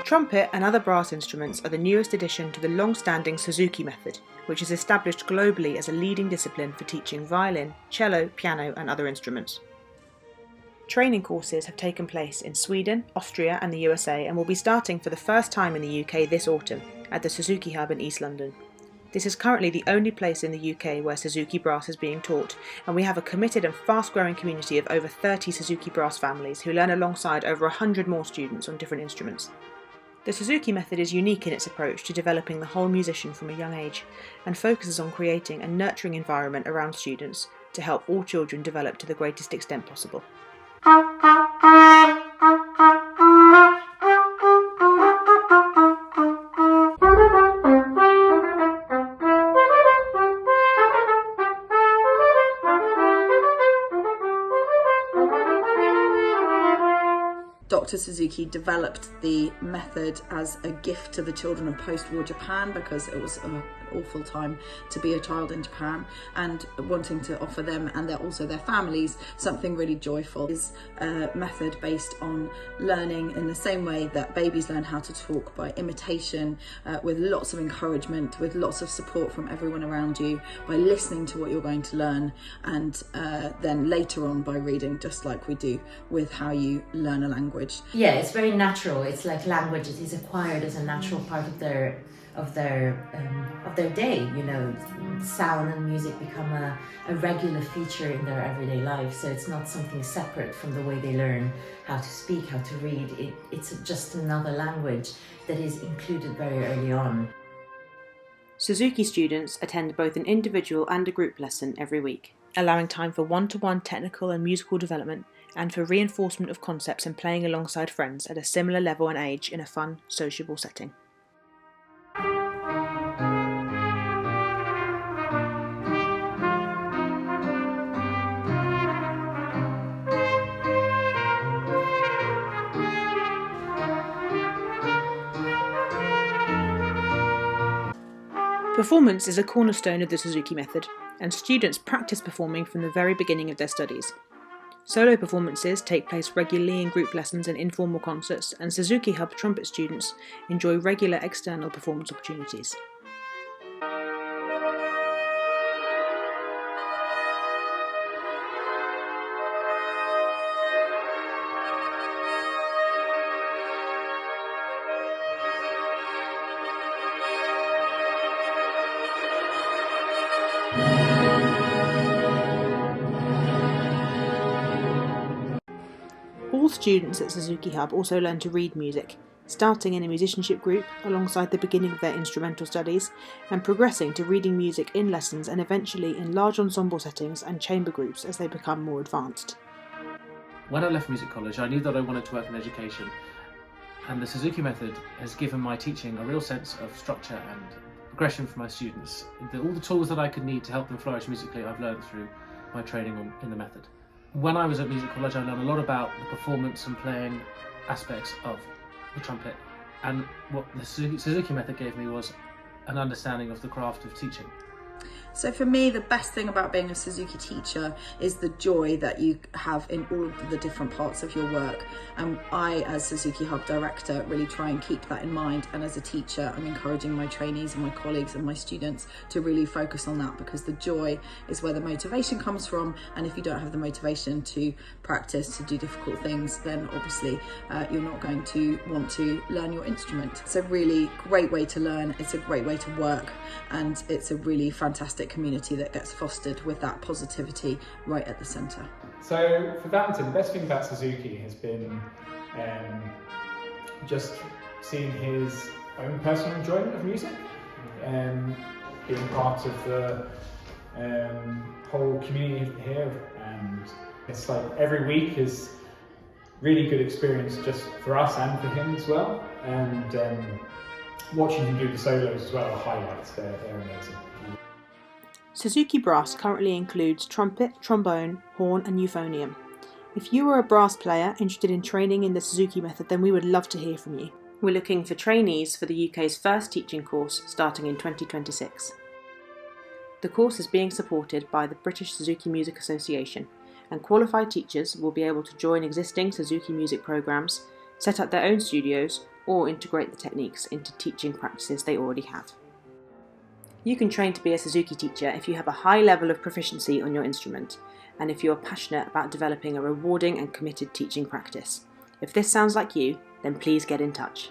Trumpet and other brass instruments are the newest addition to the long-standing Suzuki method, which is established globally as a leading discipline for teaching violin, cello, piano and other instruments. Training courses have taken place in Sweden, Austria and the USA and will be starting for the first time in the UK this autumn at the Suzuki Hub in East London. This is currently the only place in the UK where Suzuki brass is being taught, and we have a committed and fast-growing community of over 30 Suzuki brass families who learn alongside over 100 more students on different instruments. The Suzuki method is unique in its approach to developing the whole musician from a young age, and focuses on creating a nurturing environment around students to help all children develop to the greatest extent possible. Dr. Suzuki developed the method as a gift to the children of post-war Japan because it was an awful time to be a child in Japan, and wanting to offer them and also their families something really joyful. Is a method based on learning in the same way that babies learn how to talk, by imitation, with lots of encouragement, with lots of support from everyone around you, by listening to what you're going to learn, and then later on by reading, just like we do with how you learn a language. Yeah, it's very natural. It's like language is acquired as a natural part of their day. You know, sound and music become a regular feature in their everyday life. So it's not something separate from the way they learn how to speak, how to read. It's just another language that is included very early on. Suzuki students attend both an individual and a group lesson every week, allowing time for one-to-one technical and musical development and for reinforcement of concepts and playing alongside friends at a similar level and age in a fun, sociable setting. Performance is a cornerstone of the Suzuki method, and students practice performing from the very beginning of their studies. Solo performances take place regularly in group lessons and informal concerts, and Suzuki Hub trumpet students enjoy regular external performance opportunities. All students at Suzuki Hub also learn to read music, starting in a musicianship group alongside the beginning of their instrumental studies, and progressing to reading music in lessons and eventually in large ensemble settings and chamber groups as they become more advanced. When I left music college, I knew that I wanted to work in education, and the Suzuki method has given my teaching a real sense of structure and progression for my students. All the tools that I could need to help them flourish musically I've learned through my training in the method. When I was at music college, I learned a lot about the performance and playing aspects of the trumpet, and what the Suzuki method gave me was an understanding of the craft of teaching. So for me, the best thing about being a Suzuki teacher is the joy that you have in all of the different parts of your work. And I, as Suzuki Hub director, really try and keep that in mind. And as a teacher, I'm encouraging my trainees and my colleagues and my students to really focus on that, because the joy is where the motivation comes from. And if you don't have the motivation to practice, to do difficult things, then obviously you're not going to want to learn your instrument. It's a really great way to learn. It's a great way to work. And it's a really fantastic community that gets fostered with that positivity right at the centre. So for Valentin, the best thing about Suzuki has been just seeing his own personal enjoyment of music, being part of the whole community here, and it's like every week is really good experience just for us and for him as well, and watching him do the solos as well are highlights. They're amazing. Suzuki brass currently includes trumpet, trombone, horn and euphonium. If you are a brass player interested in training in the Suzuki method, then we would love to hear from you. We're looking for trainees for the UK's first teaching course starting in 2026. The course is being supported by the British Suzuki Music Association, and qualified teachers will be able to join existing Suzuki music programmes, set up their own studios, or integrate the techniques into teaching practices they already have. You can train to be a Suzuki teacher if you have a high level of proficiency on your instrument, and if you are passionate about developing a rewarding and committed teaching practice. If this sounds like you, then please get in touch.